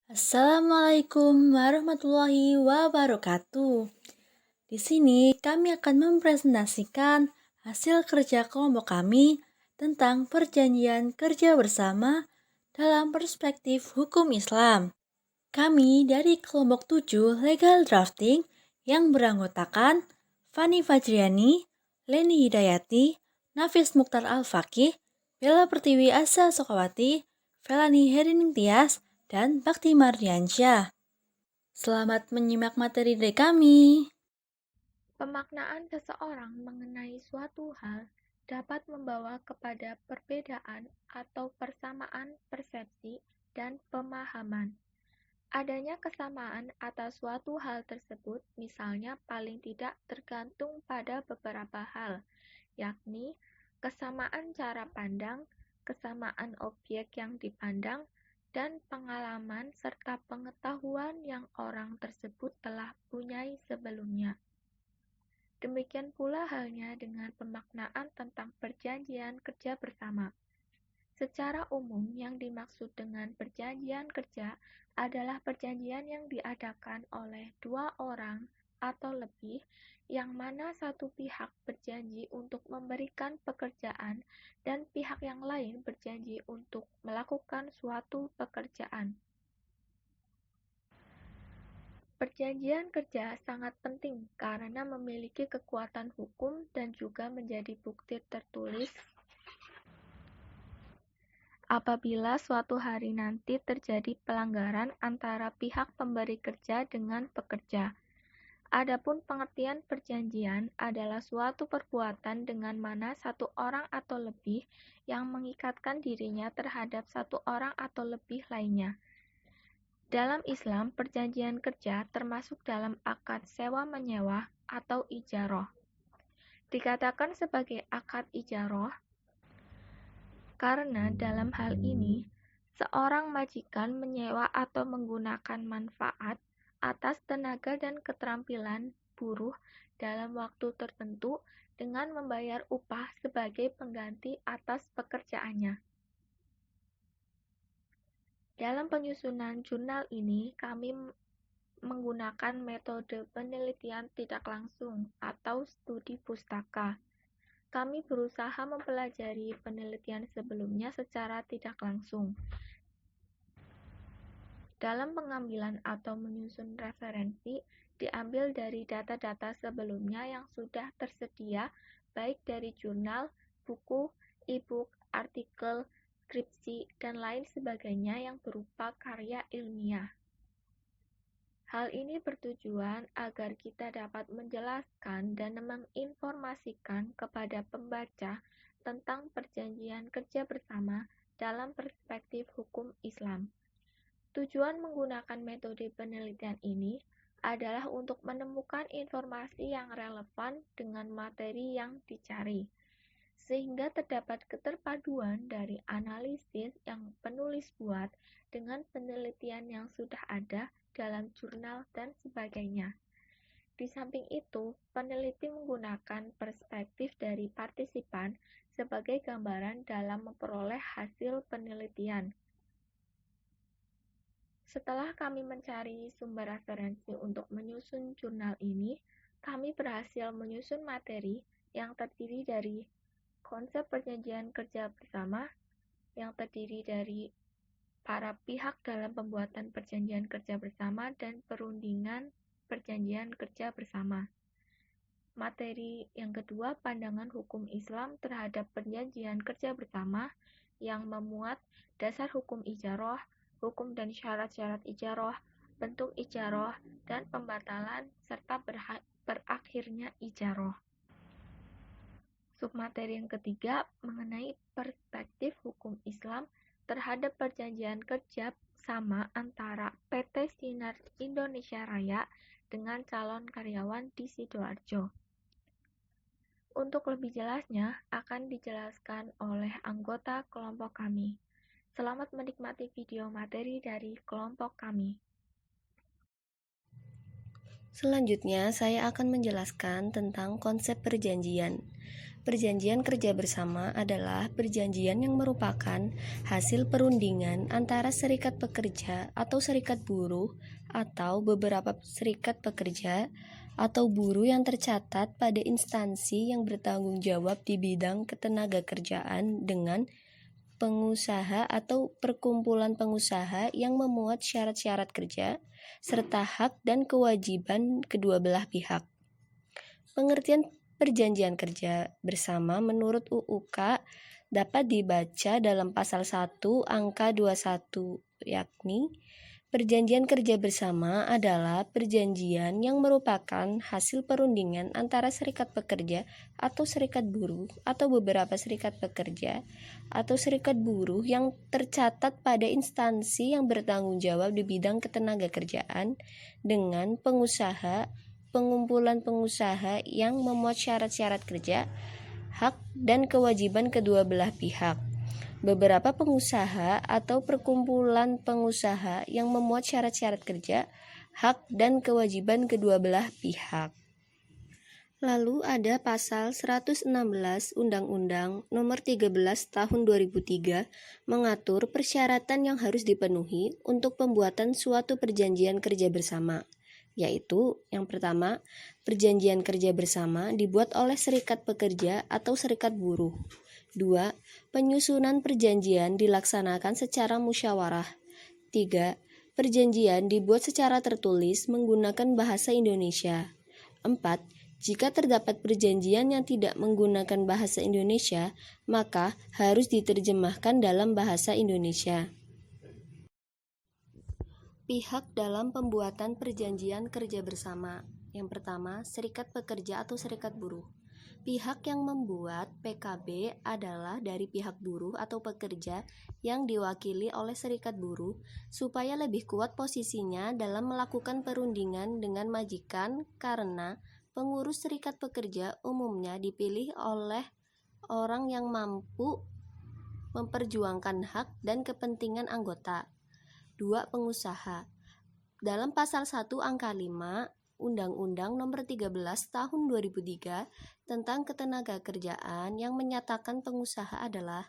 Assalamualaikum warahmatullahi wabarakatuh. Di sini kami akan mempresentasikan hasil kerja kelompok kami tentang perjanjian kerja bersama dalam perspektif hukum Islam. Kami dari kelompok 7 Legal Drafting yang beranggotakan Fani Fajriani, Leni Hidayati, Nafis Mukhtar Al-Fakih, Bella Pertiwi Asa Sokawati, Felani Herining Tias, dan Bakti Mardiansyah. Selamat menyimak materi dari kami. Pemaknaan seseorang mengenai suatu hal dapat membawa kepada perbedaan atau persamaan persepsi dan pemahaman. Adanya kesamaan atas suatu hal tersebut misalnya paling tidak tergantung pada beberapa hal, yakni kesamaan cara pandang, kesamaan objek yang dipandang, dan pengalaman serta pengetahuan yang orang tersebut telah punyai sebelumnya. Demikian pula halnya dengan pemaknaan tentang perjanjian kerja bersama. Secara umum, yang dimaksud dengan perjanjian kerja adalah perjanjian yang diadakan oleh dua orang atau lebih, yang mana satu pihak berjanji untuk memberikan pekerjaan dan pihak yang lain berjanji untuk melakukan suatu pekerjaan. Perjanjian kerja sangat penting karena memiliki kekuatan hukum dan juga menjadi bukti tertulis apabila suatu hari nanti terjadi pelanggaran antara pihak pemberi kerja dengan pekerja. Adapun pengertian perjanjian adalah suatu perbuatan dengan mana satu orang atau lebih yang mengikatkan dirinya terhadap satu orang atau lebih lainnya. Dalam Islam, perjanjian kerja termasuk dalam akad sewa-menyewa atau ijarah. Dikatakan sebagai akad ijarah karena dalam hal ini, seorang majikan menyewa atau menggunakan manfaat atas tenaga dan keterampilan buruh dalam waktu tertentu dengan membayar upah sebagai pengganti atas pekerjaannya. Dalam penyusunan jurnal ini, kami menggunakan metode penelitian tidak langsung atau studi pustaka. Kami berusaha mempelajari penelitian sebelumnya secara tidak langsung. Dalam pengambilan atau menyusun referensi, diambil dari data-data sebelumnya yang sudah tersedia, baik dari jurnal, buku, e-book, artikel, skripsi, dan lain sebagainya yang berupa karya ilmiah. Hal ini bertujuan agar kita dapat menjelaskan dan menginformasikan kepada pembaca tentang perjanjian kerja bersama dalam perspektif hukum Islam. Tujuan menggunakan metode penelitian ini adalah untuk menemukan informasi yang relevan dengan materi yang dicari, sehingga terdapat keterpaduan dari analisis yang penulis buat dengan penelitian yang sudah ada dalam jurnal dan sebagainya. Di samping itu, peneliti menggunakan perspektif dari partisipan sebagai gambaran dalam memperoleh hasil penelitian. Setelah kami mencari sumber referensi untuk menyusun jurnal ini, kami berhasil menyusun materi yang terdiri dari konsep perjanjian kerja bersama, yang terdiri dari para pihak dalam pembuatan perjanjian kerja bersama dan perundingan perjanjian kerja bersama. Materi yang kedua, pandangan hukum Islam terhadap perjanjian kerja bersama, yang memuat dasar hukum ijarah, hukum dan syarat-syarat ijarah, bentuk ijarah, dan pembatalan, serta berakhirnya ijarah. Submateri yang ketiga mengenai perspektif hukum Islam terhadap perjanjian kerja sama antara PT Sinar Indonesia Raya dengan calon karyawan di Sidoarjo. Untuk lebih jelasnya akan dijelaskan oleh anggota kelompok kami. Selamat menikmati video materi dari kelompok kami. Selanjutnya, saya akan menjelaskan tentang konsep perjanjian. Perjanjian kerja bersama adalah perjanjian yang merupakan hasil perundingan antara serikat pekerja atau serikat buruh atau beberapa serikat pekerja atau buruh yang tercatat pada instansi yang bertanggung jawab di bidang ketenagakerjaan dengan pengusaha atau perkumpulan pengusaha yang memuat syarat-syarat kerja serta hak dan kewajiban kedua belah pihak. Pengertian perjanjian kerja bersama menurut UUK dapat dibaca dalam pasal 1 angka 21, yakni perjanjian kerja bersama adalah perjanjian yang merupakan hasil perundingan antara serikat pekerja atau serikat buruh atau beberapa serikat pekerja atau serikat buruh yang tercatat pada instansi yang bertanggung jawab di bidang ketenagakerjaan dengan pengusaha, pengumpulan pengusaha yang memuat syarat-syarat kerja, hak dan kewajiban kedua belah pihak. Beberapa pengusaha atau perkumpulan pengusaha yang memuat syarat-syarat kerja, hak dan kewajiban kedua belah pihak. Lalu ada pasal 116 Undang-Undang Nomor 13 Tahun 2003 mengatur persyaratan yang harus dipenuhi untuk pembuatan suatu perjanjian kerja bersama, yaitu yang pertama, perjanjian kerja bersama dibuat oleh serikat pekerja atau serikat buruh. 2. Penyusunan perjanjian dilaksanakan secara musyawarah. 3. Perjanjian dibuat secara tertulis menggunakan bahasa Indonesia. 4. Jika terdapat perjanjian yang tidak menggunakan bahasa Indonesia, maka harus diterjemahkan dalam bahasa Indonesia. Pihak dalam pembuatan perjanjian kerja bersama. Yang pertama, serikat pekerja atau serikat buruh. Pihak yang membuat PKB adalah dari pihak buruh atau pekerja yang diwakili oleh serikat buruh supaya lebih kuat posisinya dalam melakukan perundingan dengan majikan karena pengurus serikat pekerja umumnya dipilih oleh orang yang mampu memperjuangkan hak dan kepentingan anggota. 2. Pengusaha. Dalam pasal 1 angka 5 Undang-Undang Nomor 13 Tahun 2003 tentang Ketenagakerjaan yang menyatakan pengusaha adalah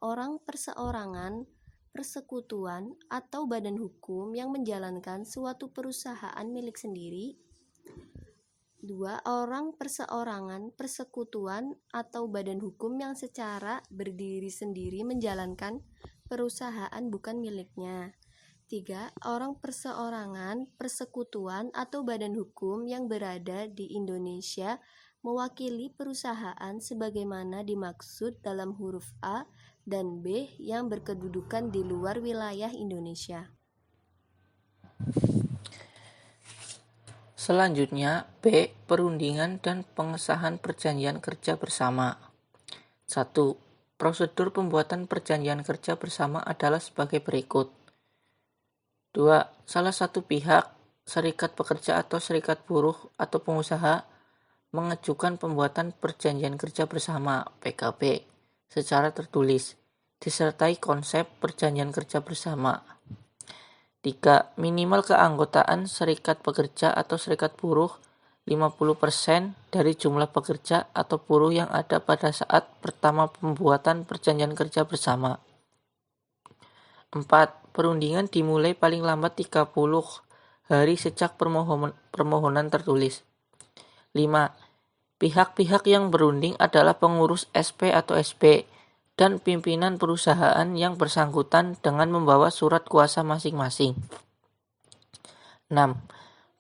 orang perseorangan, persekutuan, atau badan hukum yang menjalankan suatu perusahaan milik sendiri. 2. Orang perseorangan, persekutuan, atau badan hukum yang secara berdiri sendiri menjalankan perusahaan bukan miliknya. 3. Orang perseorangan, persekutuan, atau badan hukum yang berada di Indonesia mewakili perusahaan sebagaimana dimaksud dalam huruf A dan B yang berkedudukan di luar wilayah Indonesia. Selanjutnya, B. Perundingan dan pengesahan perjanjian kerja bersama. 1. Prosedur pembuatan perjanjian kerja bersama adalah sebagai berikut. 2. Salah satu pihak, serikat pekerja atau serikat buruh atau pengusaha, mengajukan pembuatan perjanjian kerja bersama (PKB) secara tertulis, disertai konsep perjanjian kerja bersama. 3. Minimal keanggotaan serikat pekerja atau serikat buruh 50% dari jumlah pekerja atau buruh yang ada pada saat pertama pembuatan perjanjian kerja bersama. 4. Perundingan dimulai paling lambat 30 hari sejak permohonan tertulis. 5. Pihak-pihak yang berunding adalah pengurus SP atau SB dan pimpinan perusahaan yang bersangkutan dengan membawa surat kuasa masing-masing. 6.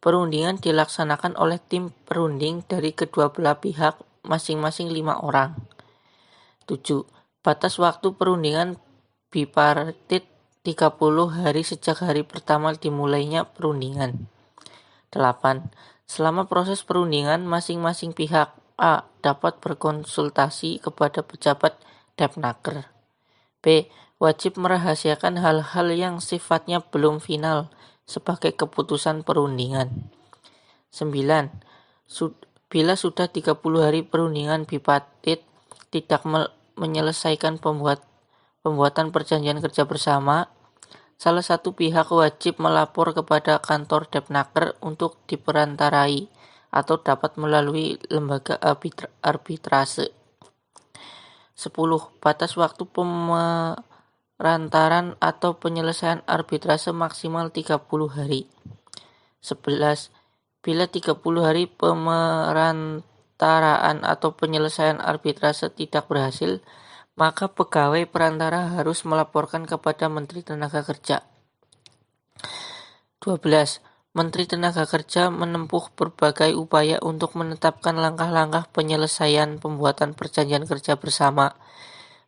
Perundingan dilaksanakan oleh tim perunding dari kedua belah pihak masing-masing 5 orang. 7. Batas waktu perundingan bipartit 30 hari sejak hari pertama dimulainya perundingan. 8. Selama proses perundingan, masing-masing pihak A dapat berkonsultasi kepada pejabat Depnaker. B. Wajib merahasiakan hal-hal yang sifatnya belum final sebagai keputusan perundingan. 9. Bila sudah 30 hari perundingan bipartit tidak menyelesaikan pembuatan perjanjian kerja bersama, salah satu pihak wajib melapor kepada kantor Depnaker untuk diperantarai atau dapat melalui lembaga arbitrase. 10. Batas waktu perantaran atau penyelesaian arbitrase maksimal 30 hari. 11. Bila 30 hari pemerantaraan atau penyelesaian arbitrase tidak berhasil, maka pegawai perantara harus melaporkan kepada Menteri Tenaga Kerja. 12. Menteri Tenaga Kerja menempuh berbagai upaya untuk menetapkan langkah-langkah penyelesaian pembuatan perjanjian kerja bersama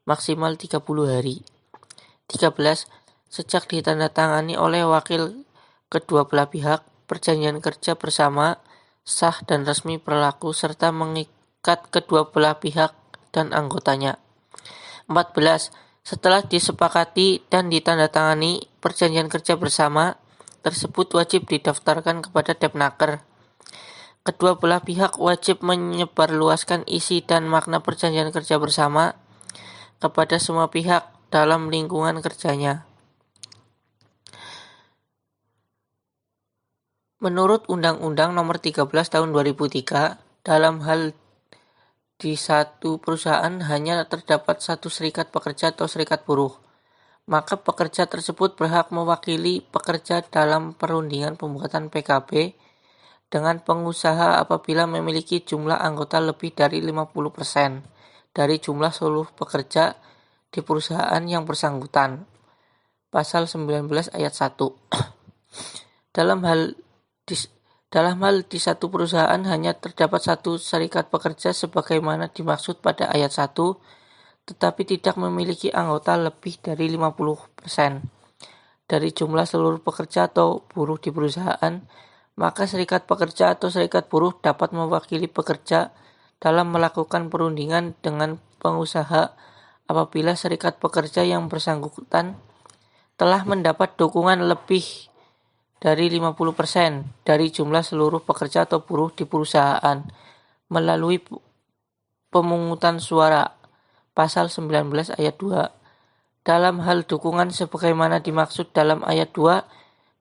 maksimal 30 hari. 13. Sejak ditandatangani oleh wakil kedua belah pihak, perjanjian kerja bersama sah dan resmi berlaku serta mengikat kedua belah pihak dan anggotanya. 14. Setelah disepakati dan ditandatangani, perjanjian kerja bersama tersebut wajib didaftarkan kepada Depnaker. Kedua belah pihak wajib menyebarluaskan isi dan makna perjanjian kerja bersama kepada semua pihak dalam lingkungan kerjanya. Menurut Undang-Undang Nomor 13 Tahun 2003, dalam hal di satu perusahaan hanya terdapat satu serikat pekerja atau serikat buruh, maka pekerja tersebut berhak mewakili pekerja dalam perundingan pembuatan PKB dengan pengusaha apabila memiliki jumlah anggota lebih dari 50% dari jumlah seluruh pekerja di perusahaan yang bersangkutan. Pasal 19 ayat 1. Dalam hal di satu perusahaan hanya terdapat satu serikat pekerja sebagaimana dimaksud pada ayat 1, tetapi tidak memiliki anggota lebih dari 50% dari jumlah seluruh pekerja atau buruh di perusahaan, maka serikat pekerja atau serikat buruh dapat mewakili pekerja dalam melakukan perundingan dengan pengusaha apabila serikat pekerja yang bersangkutan telah mendapat dukungan lebih dari 50% dari jumlah seluruh pekerja atau buruh di perusahaan melalui pemungutan suara. Pasal 19 ayat 2. Dalam hal dukungan sebagaimana dimaksud dalam ayat 2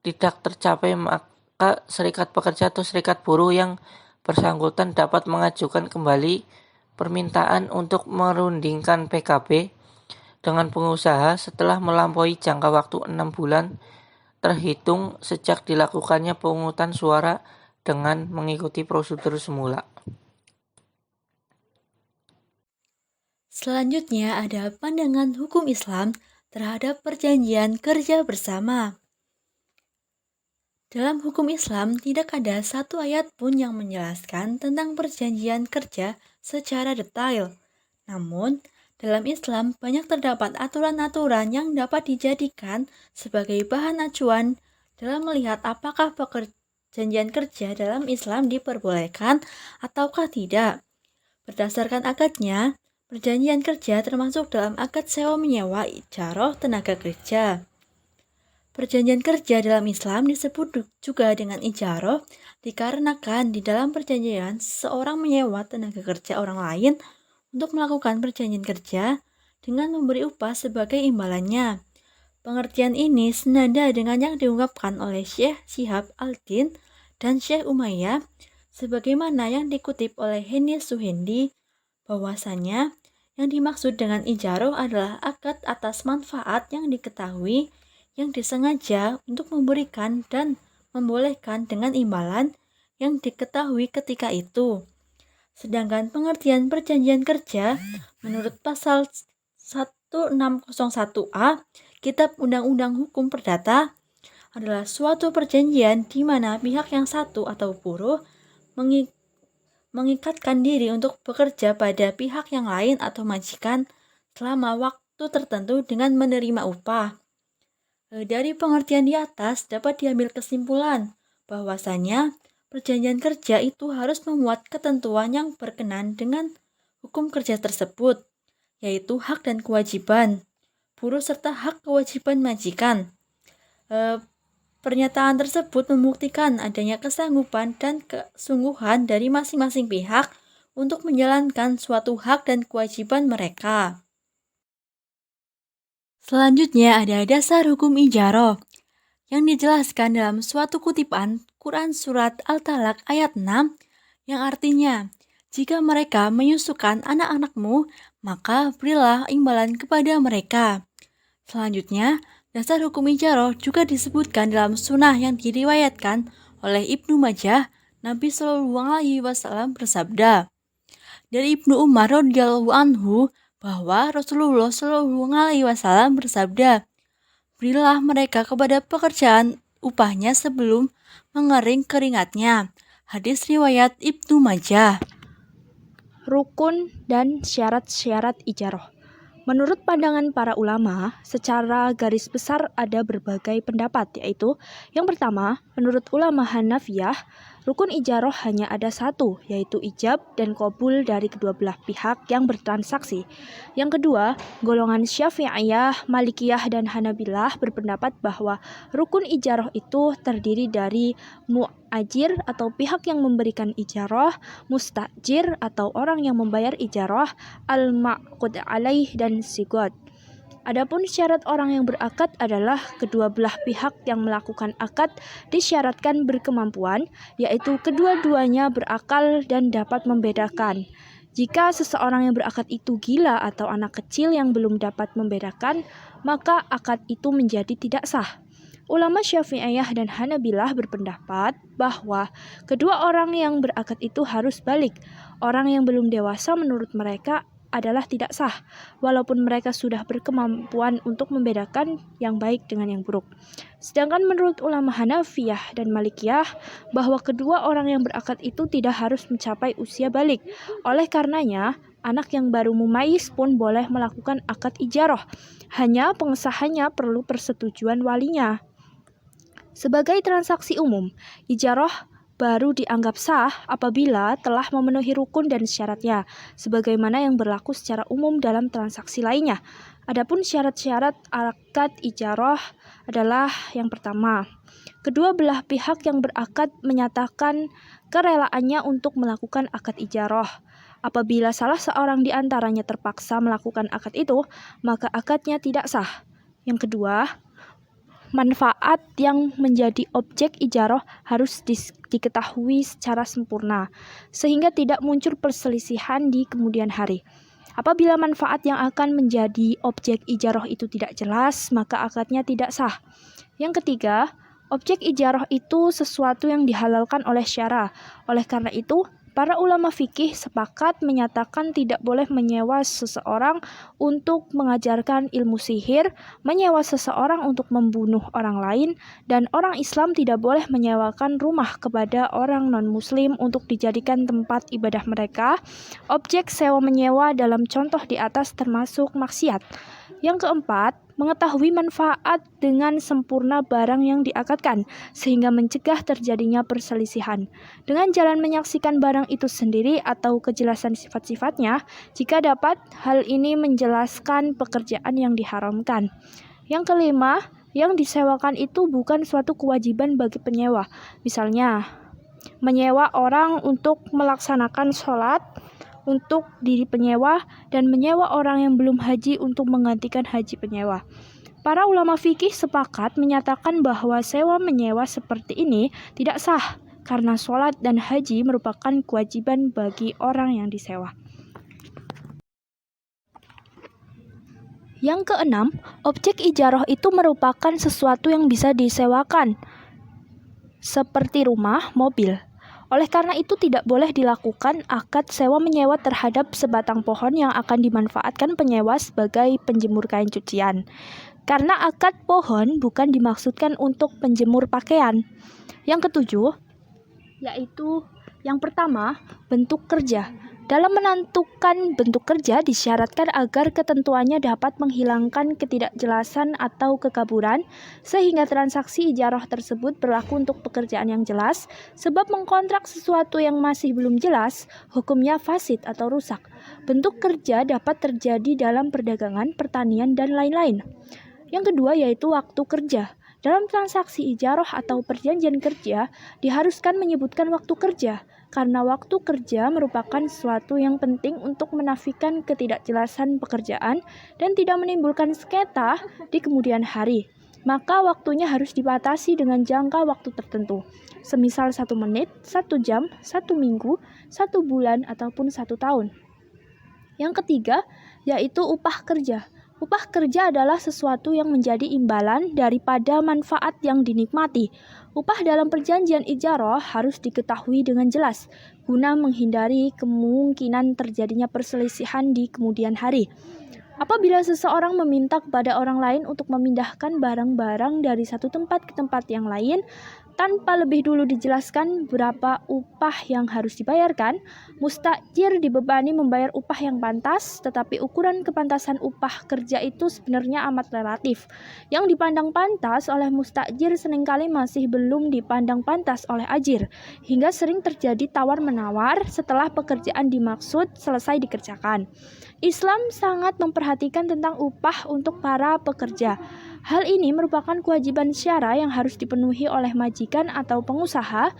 tidak tercapai, maka serikat pekerja atau serikat buruh yang bersangkutan dapat mengajukan kembali permintaan untuk merundingkan PKB dengan pengusaha setelah melampaui jangka waktu 6 bulan terhitung sejak dilakukannya pemungutan suara dengan mengikuti prosedur semula. Selanjutnya ada pandangan hukum Islam terhadap perjanjian kerja bersama. Dalam hukum Islam tidak ada satu ayat pun yang menjelaskan tentang perjanjian kerja secara detail. Namun, dalam Islam banyak terdapat aturan-aturan yang dapat dijadikan sebagai bahan acuan dalam melihat apakah perjanjian kerja dalam Islam diperbolehkan ataukah tidak. Berdasarkan akadnya, perjanjian kerja termasuk dalam akad sewa-menyewa ijarah tenaga kerja. Perjanjian kerja dalam Islam disebut juga dengan ijarah dikarenakan di dalam perjanjian seorang menyewa tenaga kerja orang lain untuk melakukan perjanjian kerja dengan memberi upah sebagai imbalannya. Pengertian ini senada dengan yang diungkapkan oleh Syekh Syihab al-Din dan Syekh Umayyah sebagaimana yang dikutip oleh Henny Suhendi, bahwasanya yang dimaksud dengan ijarah adalah akad atas manfaat yang diketahui yang disengaja untuk memberikan dan membolehkan dengan imbalan yang diketahui ketika itu. Sedangkan pengertian perjanjian kerja menurut pasal 1601A Kitab Undang-Undang Hukum Perdata adalah suatu perjanjian di mana pihak yang satu atau buruh mengikatkan diri untuk bekerja pada pihak yang lain atau majikan selama waktu tertentu dengan menerima upah. Dari pengertian di atas dapat diambil kesimpulan bahwasanya perjanjian kerja itu harus memuat ketentuan yang berkenan dengan hukum kerja tersebut, yaitu hak dan kewajiban buruh serta hak kewajiban majikan. Pernyataan tersebut membuktikan adanya kesanggupan dan kesungguhan dari masing-masing pihak untuk menjalankan suatu hak dan kewajiban mereka. Selanjutnya ada dasar hukum ijarah yang dijelaskan dalam suatu kutipan Quran Surat Al-Talaq ayat 6 yang artinya, Jika mereka menyusukan anak-anakmu, maka berilah imbalan kepada mereka. Selanjutnya, dasar hukum ijarah juga disebutkan dalam sunnah yang diriwayatkan oleh Ibnu Majah. Nabi Shallallahu Alaihi Wasallam bersabda dari Ibnu Umar radhiyallahu anhu bahwa Rasulullah Shallallahu Alaihi Wasallam bersabda, berilah mereka kepada pekerjaan upahnya sebelum mengering keringatnya. Hadis riwayat Ibnu Majah. Rukun dan syarat-syarat ijarah. Menurut pandangan para ulama, secara garis besar ada berbagai pendapat, yaitu yang pertama, menurut ulama Hanafiyah, rukun ijarah hanya ada satu, yaitu ijab dan qabul dari kedua belah pihak yang bertransaksi. Yang kedua, golongan Syafi'iyah, Malikiyah, dan Hanabilah berpendapat bahwa rukun ijarah itu terdiri dari mu'ajir atau pihak yang memberikan ijarah, mustajir atau orang yang membayar ijarah, al-ma'qud alaih, dan sigot. Adapun syarat orang yang berakad adalah kedua belah pihak yang melakukan akad disyaratkan berkemampuan, yaitu kedua-duanya berakal dan dapat membedakan. Jika seseorang yang berakad itu gila atau anak kecil yang belum dapat membedakan, maka akad itu menjadi tidak sah. Ulama Syafi'iyah dan Hanabilah berpendapat bahwa kedua orang yang berakad itu harus balik. Orang yang belum dewasa menurut mereka adalah tidak sah, walaupun mereka sudah berkemampuan untuk membedakan yang baik dengan yang buruk. Sedangkan menurut ulama Hanafiyah dan Malikiyah, bahwa kedua orang yang berakad itu tidak harus mencapai usia balik. Oleh karenanya, anak yang baru mumayyiz pun boleh melakukan akad ijarah. Hanya pengesahannya perlu persetujuan walinya. Sebagai transaksi umum, ijarah baru dianggap sah apabila telah memenuhi rukun dan syaratnya, sebagaimana yang berlaku secara umum dalam transaksi lainnya. Adapun syarat-syarat akad ijarah adalah yang pertama, kedua belah pihak yang berakad menyatakan kerelaannya untuk melakukan akad ijarah. Apabila salah seorang di antaranya terpaksa melakukan akad itu, maka akadnya tidak sah. Yang kedua, manfaat yang menjadi objek ijarah harus diketahui secara sempurna, sehingga tidak muncul perselisihan di kemudian hari. Apabila manfaat yang akan menjadi objek ijarah itu tidak jelas, maka akadnya tidak sah. Yang ketiga, objek ijarah itu sesuatu yang dihalalkan oleh syara. Oleh karena itu, para ulama fikih sepakat menyatakan tidak boleh menyewa seseorang untuk mengajarkan ilmu sihir, menyewa seseorang untuk membunuh orang lain, dan orang Islam tidak boleh menyewakan rumah kepada orang non-muslim untuk dijadikan tempat ibadah mereka. Objek sewa-menyewa dalam contoh di atas termasuk maksiat. Yang keempat, mengetahui manfaat dengan sempurna barang yang diakadkan, sehingga mencegah terjadinya perselisihan. Dengan jalan menyaksikan barang itu sendiri atau kejelasan sifat-sifatnya, jika dapat, hal ini menjelaskan pekerjaan yang diharamkan. Yang kelima, yang disewakan itu bukan suatu kewajiban bagi penyewa. Misalnya, menyewa orang untuk melaksanakan sholat untuk diri penyewa, dan menyewa orang yang belum haji untuk menggantikan haji penyewa. Para ulama fikih sepakat menyatakan bahwa sewa-menyewa seperti ini tidak sah, karena sholat dan haji merupakan kewajiban bagi orang yang disewa. Yang keenam, objek ijarah itu merupakan sesuatu yang bisa disewakan, seperti rumah, mobil. Oleh karena itu tidak boleh dilakukan akad sewa-menyewa terhadap sebatang pohon yang akan dimanfaatkan penyewa sebagai penjemur kain cucian. Karena akad pohon bukan dimaksudkan untuk penjemur pakaian. Yang ketujuh, yaitu yang pertama, bentuk kerja. Dalam menentukan bentuk kerja disyaratkan agar ketentuannya dapat menghilangkan ketidakjelasan atau kekaburan, sehingga transaksi ijarah tersebut berlaku untuk pekerjaan yang jelas, sebab mengkontrak sesuatu yang masih belum jelas, hukumnya fasid atau rusak. Bentuk kerja dapat terjadi dalam perdagangan, pertanian, dan lain-lain. Yang kedua yaitu waktu kerja. Dalam transaksi ijarah atau perjanjian kerja, diharuskan menyebutkan waktu kerja, karena waktu kerja merupakan sesuatu yang penting untuk menafikan ketidakjelasan pekerjaan dan tidak menimbulkan sengketa di kemudian hari. maka waktunya harus dibatasi dengan jangka waktu tertentu, semisal 1 menit, 1 jam, 1 minggu, 1 bulan, ataupun 1 tahun. Yang ketiga, yaitu upah kerja. Upah kerja adalah sesuatu yang menjadi imbalan daripada manfaat yang dinikmati. Upah dalam perjanjian ijarah harus diketahui dengan jelas, guna menghindari kemungkinan terjadinya perselisihan di kemudian hari. Apabila seseorang meminta kepada orang lain untuk memindahkan barang-barang dari satu tempat ke tempat yang lain, tanpa lebih dulu dijelaskan berapa upah yang harus dibayarkan, mustajir dibebani membayar upah yang pantas, tetapi ukuran kepantasan upah kerja itu sebenarnya amat relatif. Yang dipandang pantas oleh mustajir seringkali masih belum dipandang pantas oleh ajir, hingga sering terjadi tawar-menawar setelah pekerjaan dimaksud selesai dikerjakan. Islam sangat memperhatikan tentang upah untuk para pekerja. Hal ini merupakan kewajiban syara yang harus dipenuhi oleh majikan atau pengusaha.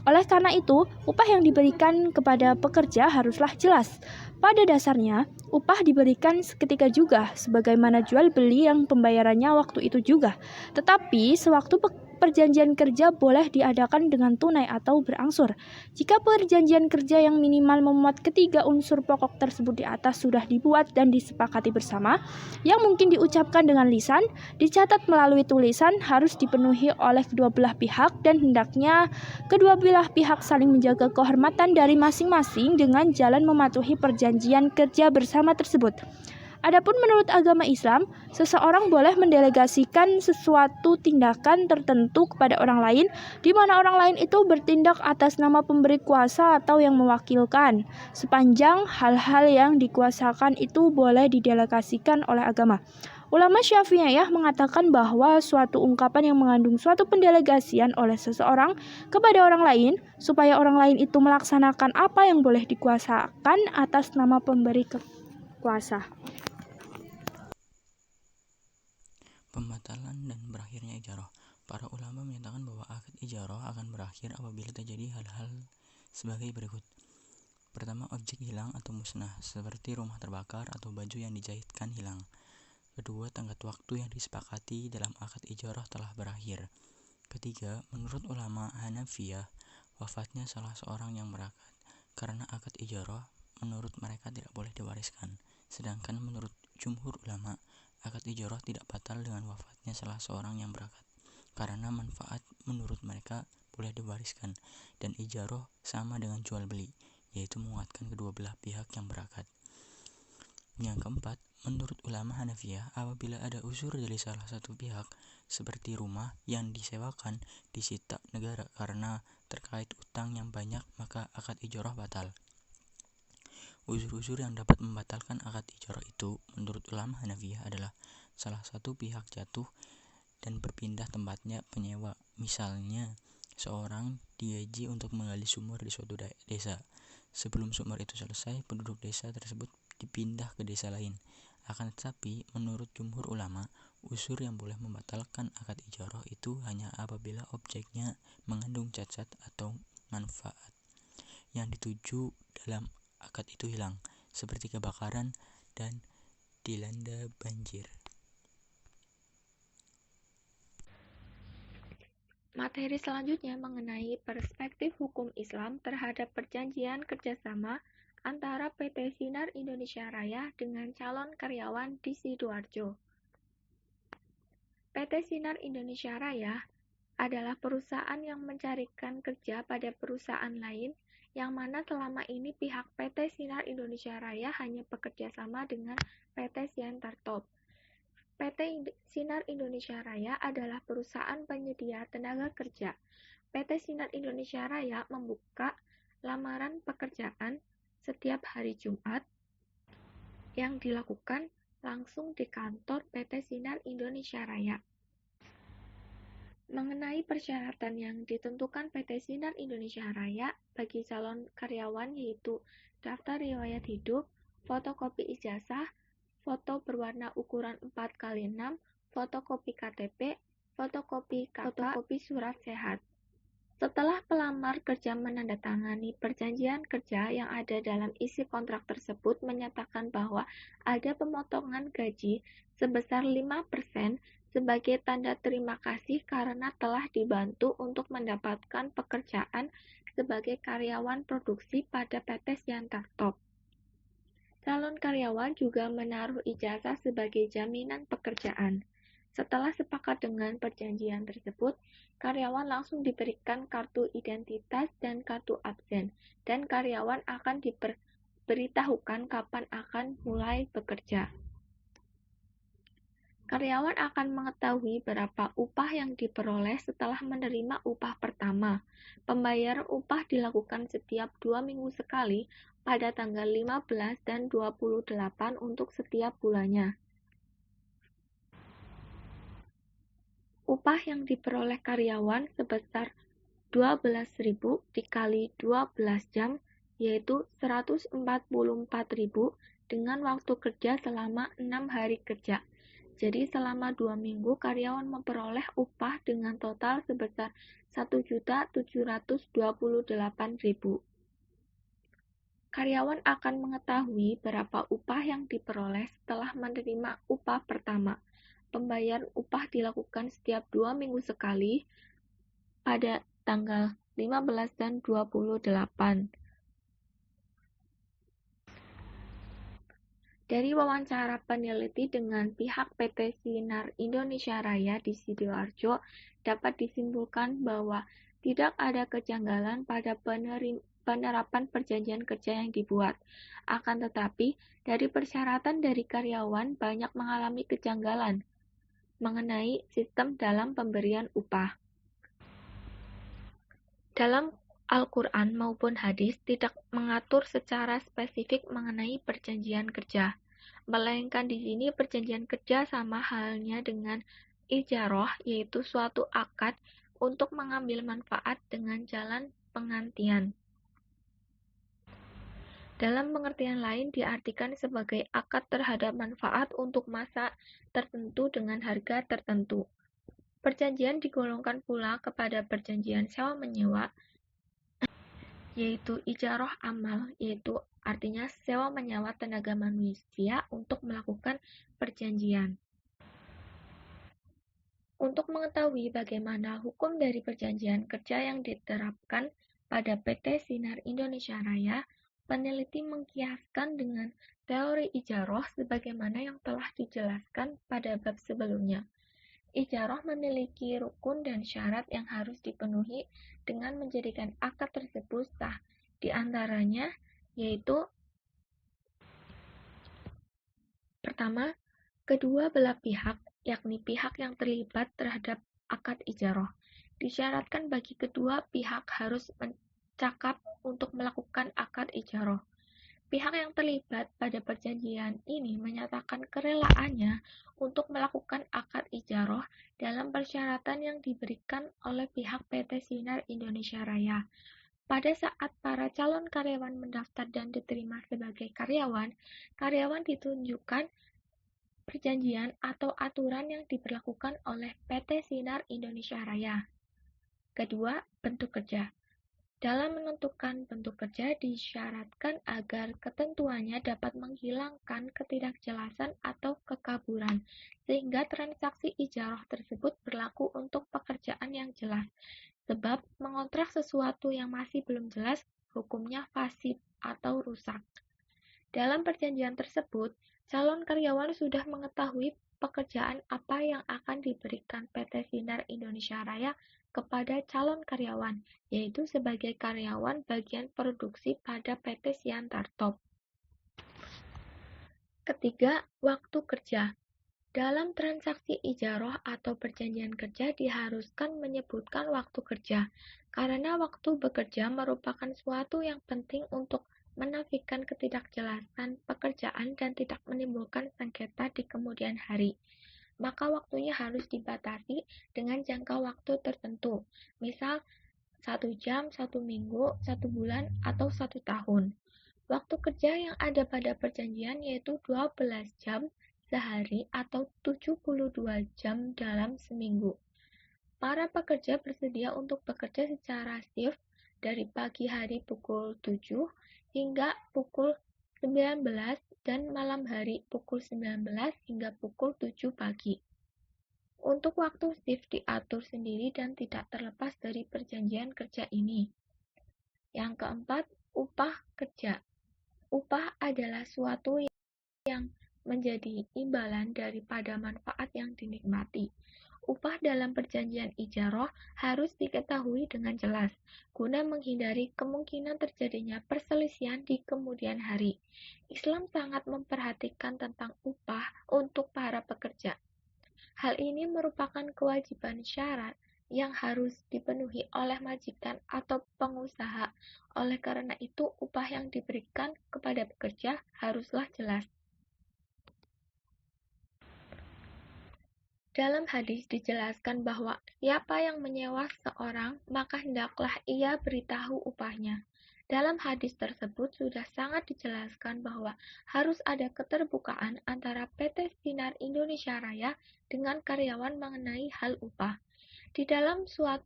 Oleh karena itu, upah yang diberikan kepada pekerja haruslah jelas. Pada dasarnya, upah diberikan seketika juga, sebagaimana jual beli yang pembayarannya waktu itu juga. Tetapi, sewaktu perjanjian kerja boleh diadakan dengan tunai atau berangsur. Jika perjanjian kerja yang minimal memuat ketiga unsur pokok tersebut di atas sudah dibuat dan disepakati bersama, yang mungkin diucapkan dengan lisan, dicatat melalui tulisan, harus dipenuhi oleh kedua belah pihak, dan hendaknya kedua belah pihak saling menjaga kehormatan dari masing-masing dengan jalan mematuhi perjanjian kerja bersama tersebut. Adapun menurut agama Islam, seseorang boleh mendelegasikan sesuatu tindakan tertentu kepada orang lain, di mana orang lain itu bertindak atas nama pemberi kuasa atau yang mewakilkan, sepanjang hal-hal yang dikuasakan itu boleh didelegasikan oleh agama. Ulama Syafi'iyah mengatakan bahwa suatu ungkapan yang mengandung suatu pendelegasian oleh seseorang kepada orang lain, supaya orang lain itu melaksanakan apa yang boleh dikuasakan atas nama pemberi kuasa. Pembatalan dan berakhirnya ijarah. Para ulama menyatakan bahwa akad ijarah akan berakhir apabila terjadi hal-hal sebagai berikut. Pertama, objek hilang atau musnah, seperti rumah terbakar atau baju yang dijahitkan hilang. Kedua, tenggat waktu yang disepakati dalam akad ijarah telah berakhir. Ketiga, menurut ulama Hanafiyah, wafatnya salah seorang yang berakad. Karena akad ijarah menurut mereka tidak boleh diwariskan. Sedangkan menurut jumhur ulama, akad ijarah tidak batal dengan wafatnya salah seorang yang berakad, karena manfaat menurut mereka boleh diwariskan, dan ijarah sama dengan jual beli, yaitu menguatkan kedua belah pihak yang berakad. Yang keempat, menurut ulama Hanafiyah, apabila ada uzur dari salah satu pihak, seperti rumah yang disewakan disita negara karena terkait utang yang banyak, maka akad ijarah batal. Uzur-uzur yang dapat membatalkan akad ijarah itu menurut ulama Hanafiyah adalah salah satu pihak jatuh dan berpindah tempatnya penyewa. Misalnya, seorang digaji untuk menggali sumur di suatu desa. Sebelum sumur itu selesai, penduduk desa tersebut dipindah ke desa lain. Akan tetapi, menurut jumhur ulama, uzur yang boleh membatalkan akad ijarah itu hanya apabila objeknya mengandung cacat atau manfaat yang dituju dalam akad itu hilang, seperti kebakaran dan dilanda banjir. Materi selanjutnya mengenai perspektif hukum Islam terhadap perjanjian kerjasama antara PT Sinar Indonesia Raya dengan calon karyawan di Sidoarjo. PT Sinar Indonesia Raya adalah perusahaan yang mencarikan kerja pada perusahaan lain, yang mana selama ini pihak PT Sinar Indonesia Raya hanya bekerja sama dengan PT Siantar Top. PT Sinar Indonesia Raya adalah perusahaan penyedia tenaga kerja. PT Sinar Indonesia Raya membuka lamaran pekerjaan setiap hari Jumat yang dilakukan langsung di kantor PT Sinar Indonesia Raya. Mengenai persyaratan yang ditentukan PT Sinar Indonesia Raya bagi calon karyawan, yaitu daftar riwayat hidup, fotokopi ijazah, foto berwarna ukuran 4x6, fotokopi KTP, fotokopi KK, fotokopi surat sehat. Setelah pelamar kerja menandatangani perjanjian kerja yang ada dalam isi kontrak tersebut menyatakan bahwa ada pemotongan gaji sebesar 5% sebagai tanda terima kasih karena telah dibantu untuk mendapatkan pekerjaan sebagai karyawan produksi pada PT Siantar Top. Calon karyawan juga menaruh ijazah sebagai jaminan pekerjaan. Setelah sepakat dengan perjanjian tersebut, karyawan langsung diberikan kartu identitas dan kartu absen, dan karyawan akan diberitahukan kapan akan mulai bekerja. Karyawan akan mengetahui berapa upah yang diperoleh setelah menerima upah pertama. Pembayaran upah dilakukan setiap 2 minggu sekali pada tanggal 15 dan 28 untuk setiap bulannya. Upah yang diperoleh karyawan sebesar 12.000 dikali 12 jam, yaitu 144.000 dengan waktu kerja selama 6 hari kerja. Jadi selama 2 minggu karyawan memperoleh upah dengan total sebesar 1.728.000. Karyawan akan mengetahui berapa upah yang diperoleh setelah menerima upah pertama. Pembayaran upah dilakukan setiap 2 minggu sekali pada tanggal 15 dan 28. Dari wawancara peneliti dengan pihak PT Sinar Indonesia Raya di Sidoarjo, dapat disimpulkan bahwa tidak ada kejanggalan pada penerapan perjanjian kerja yang dibuat. Akan tetapi, dari persyaratan dari karyawan banyak mengalami kejanggalan mengenai sistem dalam pemberian upah. Dalam Al-Quran maupun hadis tidak mengatur secara spesifik mengenai perjanjian kerja, melainkan di sini perjanjian kerja sama halnya dengan ijarah, yaitu suatu akad untuk mengambil manfaat dengan jalan penggantian. Dalam pengertian lain diartikan sebagai akad terhadap manfaat untuk masa tertentu dengan harga tertentu. Perjanjian digolongkan pula kepada perjanjian sewa-menyewa, yaitu ijarah amal, yaitu artinya sewa-menyewa tenaga manusia untuk melakukan perjanjian. Untuk mengetahui bagaimana hukum dari perjanjian kerja yang diterapkan pada PT Sinar Indonesia Raya, peneliti mengkiaskan dengan teori ijarah sebagaimana yang telah dijelaskan pada bab sebelumnya. Ijarah memiliki rukun dan syarat yang harus dipenuhi dengan menjadikan akad tersebut sah. Di antaranya yaitu: pertama, kedua belah pihak, yakni pihak yang terlibat terhadap akad ijarah, disyaratkan bagi kedua pihak harus mencakap untuk melakukan akad ijarah. Pihak yang terlibat pada perjanjian ini menyatakan kerelaannya untuk melakukan akad ijarah dalam persyaratan yang diberikan oleh pihak PT Sinar Indonesia Raya. Pada saat para calon karyawan mendaftar dan diterima sebagai karyawan, karyawan ditunjukkan perjanjian atau aturan yang diberlakukan oleh PT Sinar Indonesia Raya. Kedua, bentuk kerja. Dalam menentukan bentuk kerja disyaratkan agar ketentuannya dapat menghilangkan ketidakjelasan atau kekaburan, sehingga transaksi ijarah tersebut berlaku untuk pekerjaan yang jelas. Sebab mengontrak sesuatu yang masih belum jelas, hukumnya fasid atau rusak. Dalam perjanjian tersebut, calon karyawan sudah mengetahui pekerjaan apa yang akan diberikan PT Sinar Indonesia Raya kepada calon karyawan, yaitu sebagai karyawan bagian produksi pada PT Siantar Top. Ketiga, waktu kerja. Dalam transaksi ijarah atau perjanjian kerja diharuskan menyebutkan waktu kerja, karena waktu bekerja merupakan suatu yang penting untuk menafikan ketidakjelasan pekerjaan dan tidak menimbulkan sengketa di kemudian hari. Maka waktunya harus dibatasi dengan jangka waktu tertentu, misal 1 jam, 1 minggu, 1 bulan, atau 1 tahun. Waktu kerja yang ada pada perjanjian yaitu 12 jam sehari atau 72 jam dalam seminggu. Para pekerja bersedia untuk bekerja secara shift dari pagi hari pukul 7 hingga pukul 19 dan malam hari pukul 19 hingga pukul 7 pagi. Untuk waktu shift diatur sendiri dan tidak terlepas dari perjanjian kerja ini. Yang keempat, upah kerja. Upah adalah suatu yang menjadi imbalan daripada manfaat yang dinikmati. Upah dalam perjanjian ijaroh harus diketahui dengan jelas, guna menghindari kemungkinan terjadinya perselisihan di kemudian hari. Islam sangat memperhatikan tentang upah untuk para pekerja. Hal ini merupakan kewajiban syarat yang harus dipenuhi oleh majikan atau pengusaha. Oleh karena itu, upah yang diberikan kepada pekerja haruslah jelas. Dalam hadis dijelaskan bahwa siapa yang menyewa seorang, maka hendaklah ia beritahu upahnya. Dalam hadis tersebut sudah sangat dijelaskan bahwa harus ada keterbukaan antara PT Sinar Indonesia Raya dengan karyawan mengenai hal upah. Di dalam surat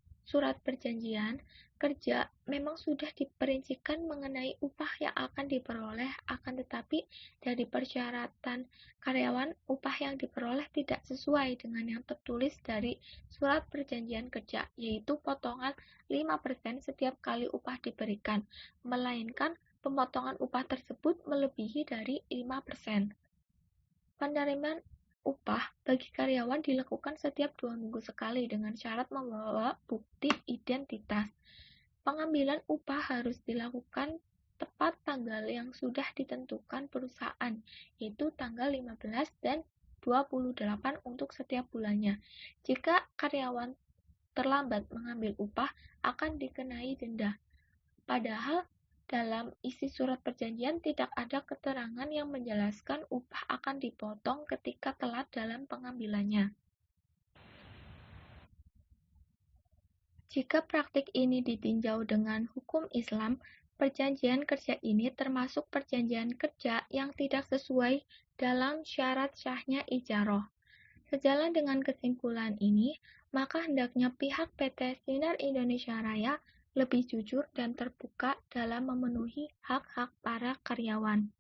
perjanjian kerja memang sudah diperincikan mengenai upah yang akan diperoleh, akan tetapi dari persyaratan karyawan, upah yang diperoleh tidak sesuai dengan yang tertulis dari surat perjanjian kerja, yaitu potongan 5% setiap kali upah diberikan, melainkan pemotongan upah tersebut melebihi dari 5%. Penerimaan upah bagi karyawan dilakukan setiap 2 minggu sekali dengan syarat membawa bukti identitas. Pengambilan upah harus dilakukan tepat tanggal yang sudah ditentukan perusahaan, yaitu tanggal 15 dan 28 untuk setiap bulannya. Jika karyawan terlambat mengambil upah, akan dikenai denda. Padahal dalam isi surat perjanjian tidak ada keterangan yang menjelaskan upah akan dipotong ketika telat dalam pengambilannya. Jika praktik ini ditinjau dengan hukum Islam, perjanjian kerja ini termasuk perjanjian kerja yang tidak sesuai dalam syarat syahnya ijaroh. Sejalan dengan kesimpulan ini, maka hendaknya pihak PT Sinar Indonesia Raya lebih jujur dan terbuka dalam memenuhi hak-hak para karyawan.